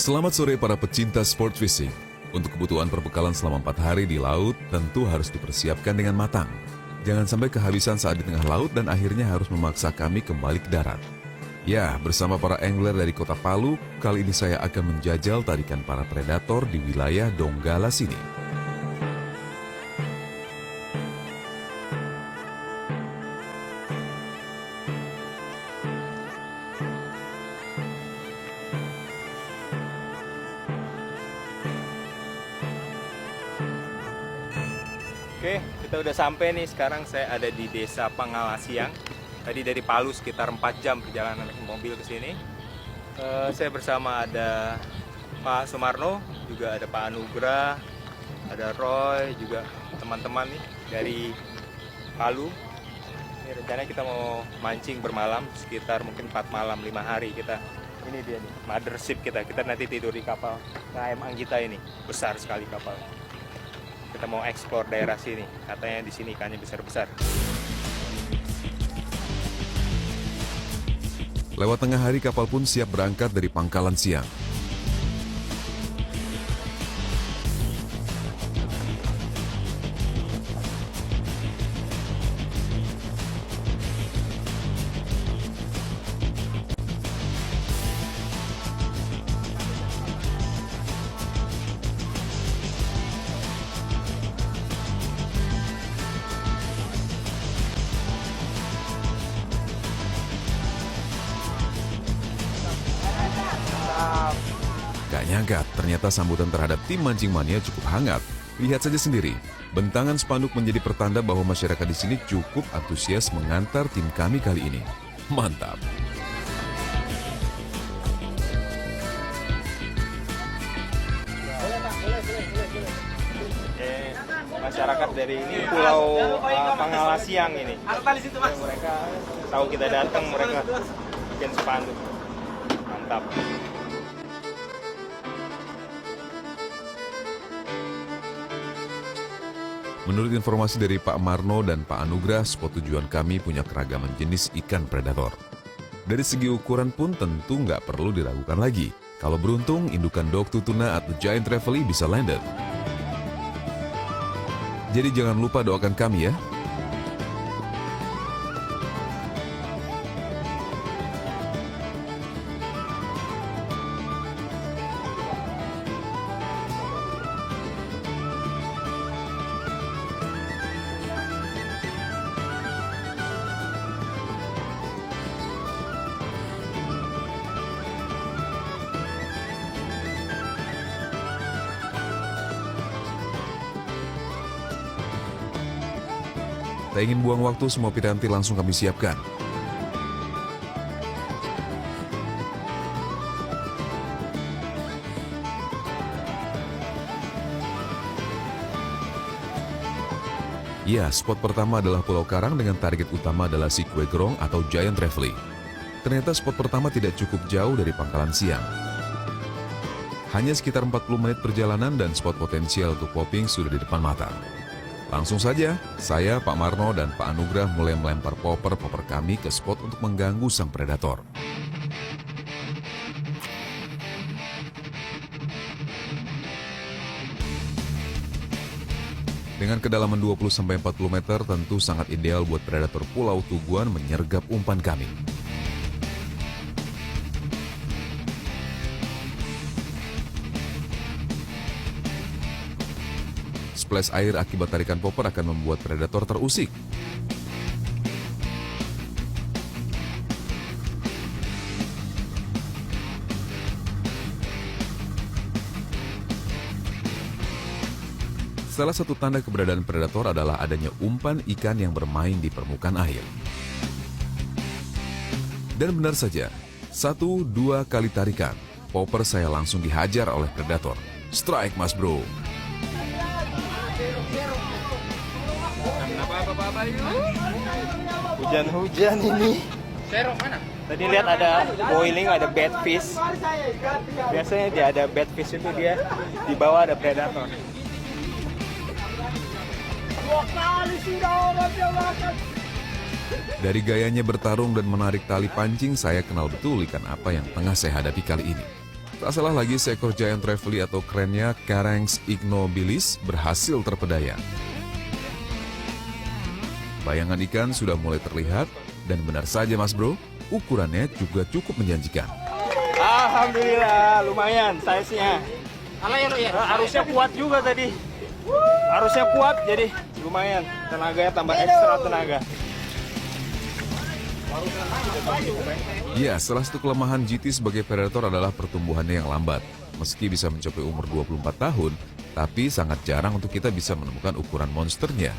Selamat sore para pecinta sport fishing. Untuk kebutuhan perbekalan selama 4 hari di laut, tentu harus dipersiapkan dengan matang. Jangan sampai kehabisan saat di tengah laut dan akhirnya harus memaksa kami kembali ke darat. Ya, bersama para angler dari kota Palu, kali ini saya akan menjajal tarikan para predator di wilayah Donggala sini. Oke, kita udah sampai nih. Sekarang saya ada di Desa Pangalasiang. Tadi dari Palu sekitar 4 jam perjalanan naik mobil ke sini. Saya bersama ada Pak Sumarno, juga ada Pak Anugrah, ada Roy, juga teman-teman nih dari Palu. Ini rencananya kita mau mancing bermalam, sekitar mungkin 4 malam, 5 hari kita. Ini dia nih, mothership kita. Kita nanti tidur di kapal KM Anggita ini. Besar sekali kapal. Kita mau eksplor daerah sini. Katanya di sini ikannya besar-besar. Lewat tengah hari kapal pun siap berangkat dari Pangkalan Siang. Gak nyangka, ternyata sambutan terhadap tim mancing mania cukup hangat. Lihat saja sendiri, bentangan spanduk menjadi pertanda bahwa masyarakat di sini cukup antusias mengantar tim kami kali ini. Mantap! Masyarakat dari ini Pulau Pangalasiang ini. Mereka tahu kita datang, mereka bikin spanduk. Mantap. Menurut informasi dari Pak Marno dan Pak Anugrah, spot tujuan kami punya keragaman jenis ikan predator. Dari segi ukuran pun tentu nggak perlu diragukan lagi. Kalau beruntung, indukan dog tuna atau giant trevally bisa landed. Jadi jangan lupa doakan kami ya. Tak ingin buang waktu, semua piranti langsung kami siapkan. Ya, spot pertama adalah Pulau Karang dengan target utama adalah si kue gerong atau giant trevally. Ternyata spot pertama tidak cukup jauh dari Pangkalan Siang. Hanya sekitar 40 menit perjalanan dan spot potensial untuk popping sudah di depan mata. Langsung saja, saya, Pak Marno, dan Pak Anugrah mulai melempar popper kami ke spot untuk mengganggu sang predator. Dengan kedalaman 20-40 meter tentu sangat ideal buat predator Pulau Tuguan menyergap umpan kami. Splash air akibat tarikan popper akan membuat predator terusik. Salah satu tanda keberadaan predator adalah adanya umpan ikan yang bermain di permukaan air. Dan benar saja, 1-2 kali tarikan, popper saya langsung dihajar oleh predator. Strike mas bro! Hujan-hujan ini. Serong mana? Tadi lihat ada boiling, ada bait fish. Biasanya dia ada bait fish itu dia di bawah ada predator. Dari gayanya bertarung dan menarik tali pancing, saya kenal betul ikan apa yang tengah saya hadapi kali ini. Tak salah lagi seekor giant trevally atau kerennya Caranx ignobilis berhasil terpedaya. Bayangan ikan sudah mulai terlihat dan benar saja Mas Bro, ukurannya juga cukup menjanjikan. Alhamdulillah, lumayan size-nya. Harusnya kuat juga tadi. Harusnya kuat, jadi lumayan. Tenaganya tambah ekstra tenaga. Ya, salah satu kelemahan GT sebagai predator adalah pertumbuhannya yang lambat. Meski bisa mencapai umur 24 tahun, tapi sangat jarang untuk kita bisa menemukan ukuran monsternya.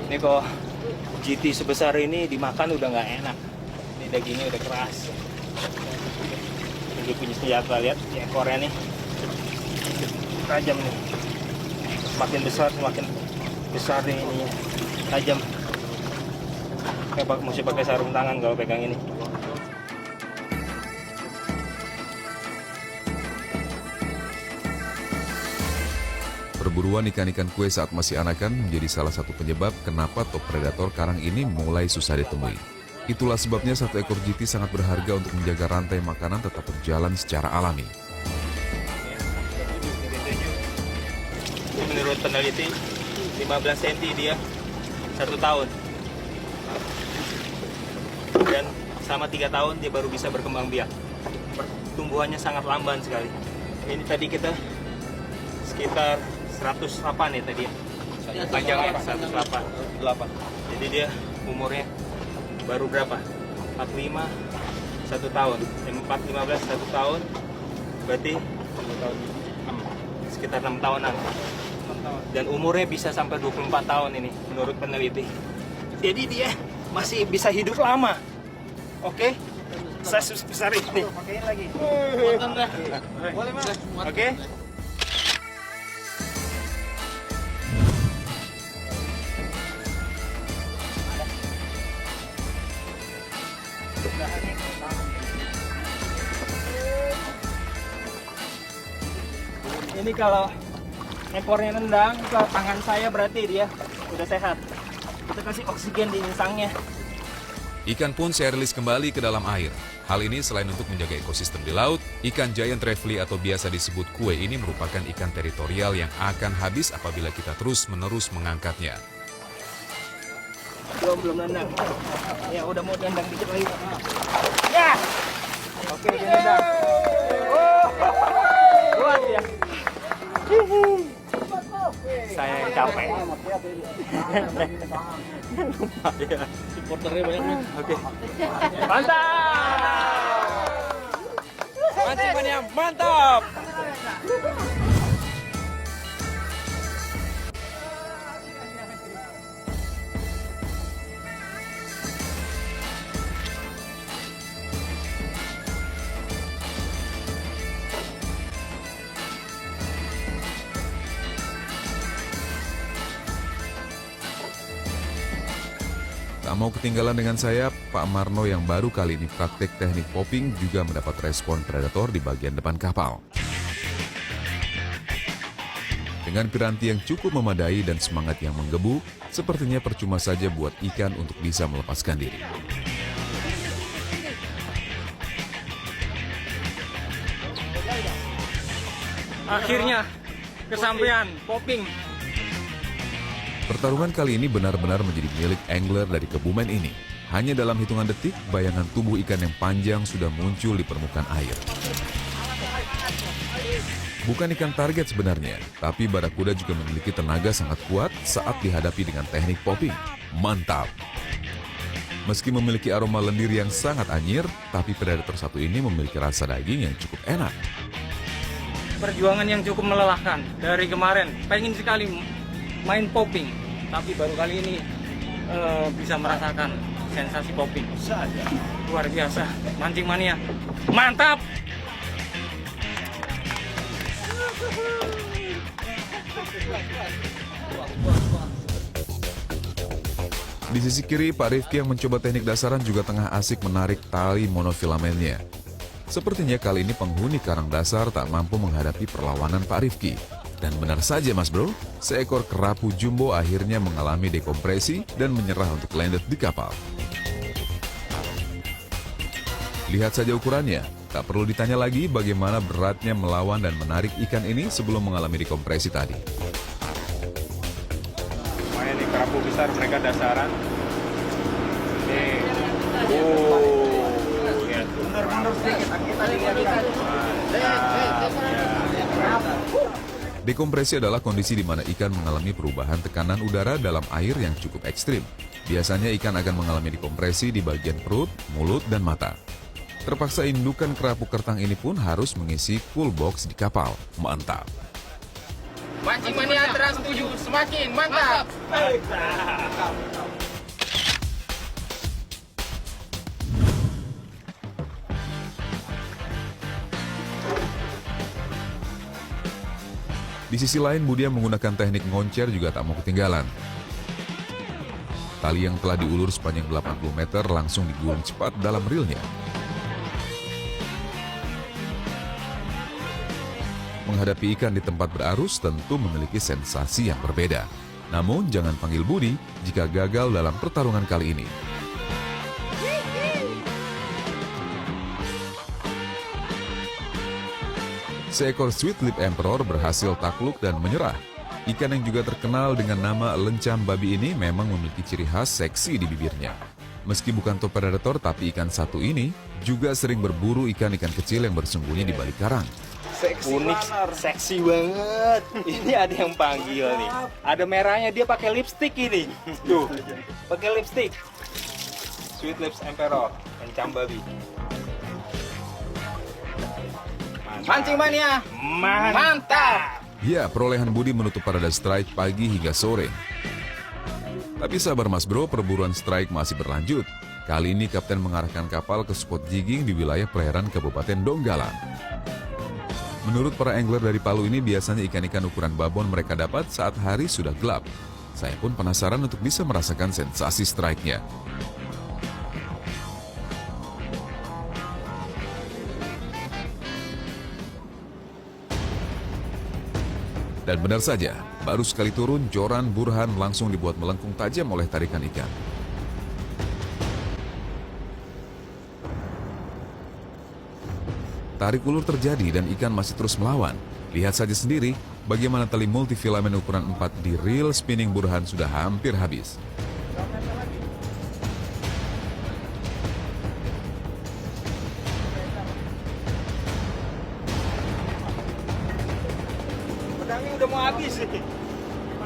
Ini kok GT sebesar ini dimakan udah nggak enak. Ini dagingnya udah keras. Ini punya senjata, lihat ekornya nih. Tajam nih. Semakin besar nih ininya. Tajam. Kayak mesti pakai sarung tangan kalau pegang ini. Perburuan ikan-ikan kue saat masih anakan menjadi salah satu penyebab kenapa top predator karang ini mulai susah ditemui. Itulah sebabnya satu ekor GT sangat berharga untuk menjaga rantai makanan tetap berjalan secara alami. Menurut peneliti 15 cm dia 1 tahun, dan sama 3 tahun dia baru bisa berkembang biak. Pertumbuhannya sangat lamban sekali. Ini tadi kita sekitar 108 ya tadi, panjangnya 108. Jadi dia umurnya baru berapa? 45 1 tahun, 15 1 tahun, berarti sekitar 6 tahunan. Dan umurnya bisa sampai 24 tahun ini menurut peneliti. Jadi dia masih bisa hidup lama. Oke? Saya besar ini. Pakein lagi. Boleh, Mas. Oke? Ini kalau ekornya nendang ke tangan saya berarti dia udah sehat. Kita kasih oksigen di insangnya. Ikan pun saya rilis kembali ke dalam air. Hal ini selain untuk menjaga ekosistem di laut, ikan giant trevally atau biasa disebut kue ini merupakan ikan teritorial yang akan habis apabila kita terus-menerus mengangkatnya. Belum nendang. Ya udah mau nendang dikit lagi. Ya. Oke, dia nendang. Oh. Kuat ya. Saya yang capek. Supporternya banyak nih. Oke. Mantap. Mancing mantap. Tak mau ketinggalan dengan saya, Pak Marno yang baru kali ini praktek teknik popping juga mendapat respon predator di bagian depan kapal. Dengan piranti yang cukup memadai dan semangat yang menggebu, sepertinya percuma saja buat ikan untuk bisa melepaskan diri. Akhirnya kesampaian popping. Pertarungan kali ini benar-benar menjadi milik angler dari Kebumen ini. Hanya dalam hitungan detik, bayangan tubuh ikan yang panjang sudah muncul di permukaan air. Bukan ikan target sebenarnya, tapi barakuda juga memiliki tenaga sangat kuat saat dihadapi dengan teknik popping. Mantap! Meski memiliki aroma lendir yang sangat anyir, tapi predator satu ini memiliki rasa daging yang cukup enak. Perjuangan yang cukup melelahkan. Dari kemarin, pengen sekali main popping, tapi baru kali ini bisa merasakan sensasi popping. Luar biasa, mancing mania, mantap! Di sisi kiri, Pak Rifki yang mencoba teknik dasaran juga tengah asik menarik tali monofilamennya. Sepertinya kali ini penghuni karang dasar tak mampu menghadapi perlawanan Pak Rifki. Dan benar saja Mas Bro, seekor kerapu jumbo akhirnya mengalami dekompresi dan menyerah untuk landed di kapal. Lihat saja ukurannya, tak perlu ditanya lagi bagaimana beratnya melawan dan menarik ikan ini sebelum mengalami dekompresi tadi. Lumayan nih kerapu besar, mereka dasaran. Nih, lihat tuh. Mundur sedikit, kita lihat. Dekompresi adalah kondisi di mana ikan mengalami perubahan tekanan udara dalam air yang cukup ekstrim. Biasanya ikan akan mengalami dekompresi di bagian perut, mulut, dan mata. Terpaksa indukan kerapu kertang ini pun harus mengisi cool box di kapal. Mantap! Mancing mania Trans 7 semakin mantap. Di sisi lain, Budia menggunakan teknik ngoncer juga tak mau ketinggalan. Tali yang telah diulur sepanjang 80 meter langsung digulung cepat dalam reelnya. Menghadapi ikan di tempat berarus tentu memiliki sensasi yang berbeda. Namun jangan panggil Budi jika gagal dalam pertarungan kali ini. Seekor Sweet Lip Emperor berhasil takluk dan menyerah. Ikan yang juga terkenal dengan nama lencam babi ini memang memiliki ciri khas seksi di bibirnya. Meski bukan top predator, tapi ikan satu ini juga sering berburu ikan-ikan kecil yang bersembunyi di balik karang. Unik, seksi banget. Ini ada yang panggil nih. Ada merahnya, dia pakai lipstick ini. Tuh, pakai lipstick. Sweet Lips Emperor, lencam babi. Mancing mania mantap. Ya, perolehan Budi menutup parada strike pagi hingga sore. Tapi sabar Mas Bro, perburuan strike masih berlanjut. Kali ini Kapten mengarahkan kapal ke spot jigging di wilayah perairan Kabupaten Donggala. Menurut para angler dari Palu ini, biasanya ikan-ikan ukuran babon mereka dapat saat hari sudah gelap. Saya pun penasaran untuk bisa merasakan sensasi strike-nya. Dan benar saja, baru sekali turun, joran Burhan langsung dibuat melengkung tajam oleh tarikan ikan. Tarik ulur terjadi dan ikan masih terus melawan. Lihat saja sendiri bagaimana tali multifilamen ukuran 4 di reel spinning Burhan sudah hampir habis. Pedangnya udah mau habis nih.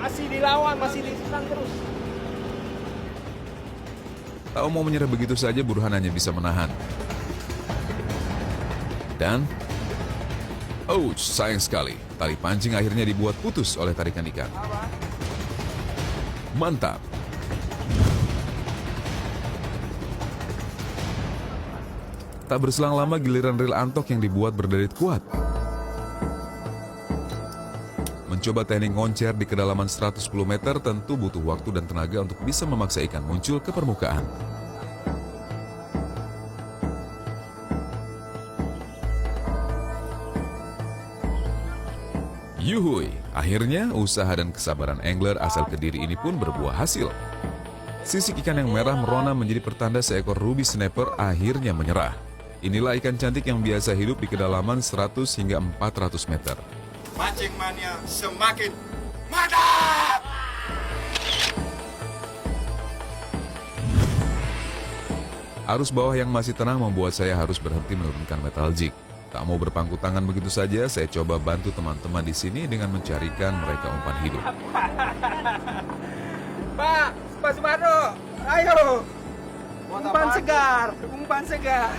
Masih dilawan, masih diserang terus. Tak mau menyerah begitu saja, Burhan hanya bisa menahan. Dan, ouch, sayang sekali. Tali pancing akhirnya dibuat putus oleh tarikan ikan. Mantap. Tak berselang lama giliran reel antok yang dibuat berderit kuat. Mencoba teknik ngoncer di kedalaman 110 meter tentu butuh waktu dan tenaga untuk bisa memaksa ikan muncul ke permukaan. Yuhui, akhirnya usaha dan kesabaran angler asal Kediri ini pun berbuah hasil. Sisik ikan yang merah merona menjadi pertanda seekor ruby snapper akhirnya menyerah. Inilah ikan cantik yang biasa hidup di kedalaman 100 hingga 400 meter. Mancing mania semakin mantap. Arus bawah yang masih tenang membuat saya harus berhenti menurunkan metal jig. Tak mau berpangku tangan begitu saja, saya coba bantu teman-teman di sini dengan mencarikan mereka umpan hidup. Pak Sumarno, ayo. Umpan segar, umpan segar.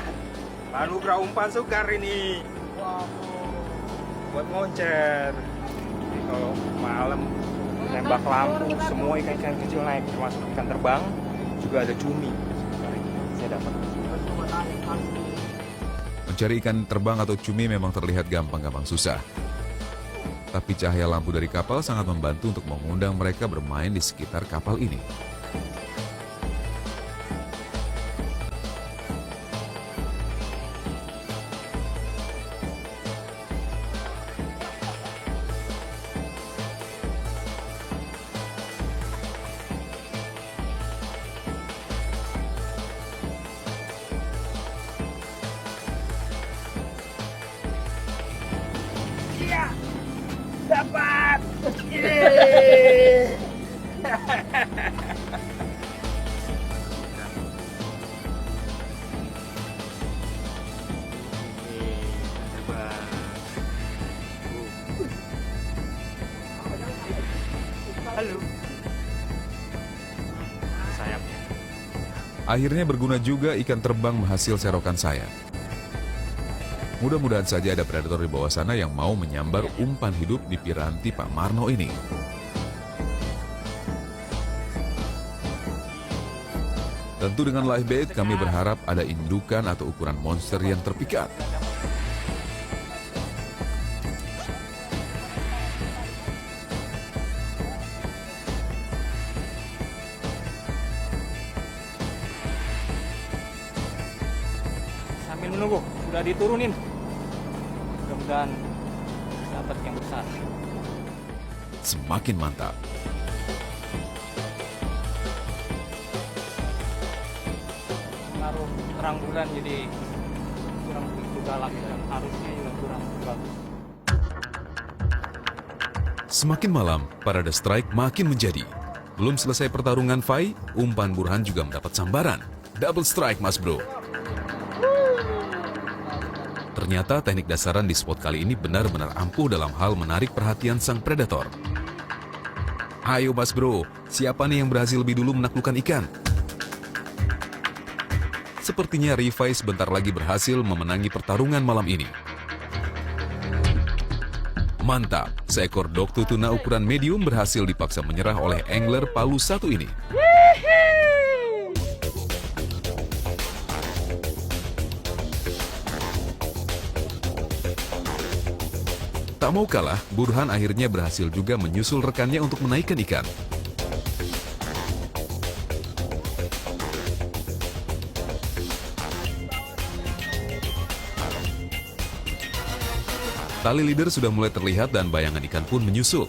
Anugerah umpan segar ini. Buat ngoncer. Jadi kalau malam tembak lampu, semua ikan-ikan kecil naik, termasuk ikan terbang, juga ada cumi. Saya dapat. Mencari ikan terbang atau cumi memang terlihat gampang-gampang susah. Tapi cahaya lampu dari kapal sangat membantu untuk mengundang mereka bermain di sekitar kapal ini. Iya. Dapat. Halo. Sayapnya. Akhirnya berguna juga ikan terbang menghasil serokan saya. Mudah-mudahan saja ada predator di bawah sana yang mau menyambar umpan hidup di piranti Pak Marno ini. Tentu dengan live bait kami berharap ada indukan atau ukuran monster yang terpikat. Sambil menunggu, udah diturunin. Mudah-mudahan dapat yang besar. Semakin mantap. Pengaruh terang bulan jadi kurang begitu galak dan arusnya juga kurang bagus. Semakin malam, parade strike makin menjadi. Belum selesai pertarungan Fai, umpan Burhan juga mendapat sambaran. Double strike, Mas Bro. Ternyata teknik dasaran di spot kali ini benar-benar ampuh dalam hal menarik perhatian sang predator. Ayo Mas Bro, siapa nih yang berhasil lebih dulu menaklukkan ikan? Sepertinya Rifai sebentar lagi berhasil memenangi pertarungan malam ini. Mantap, seekor doktu tuna ukuran medium berhasil dipaksa menyerah oleh angler Palu 1 ini. Tak mau kalah, Burhan akhirnya berhasil juga menyusul rekannya untuk menaikkan ikan. Tali leader sudah mulai terlihat dan bayangan ikan pun menyusul.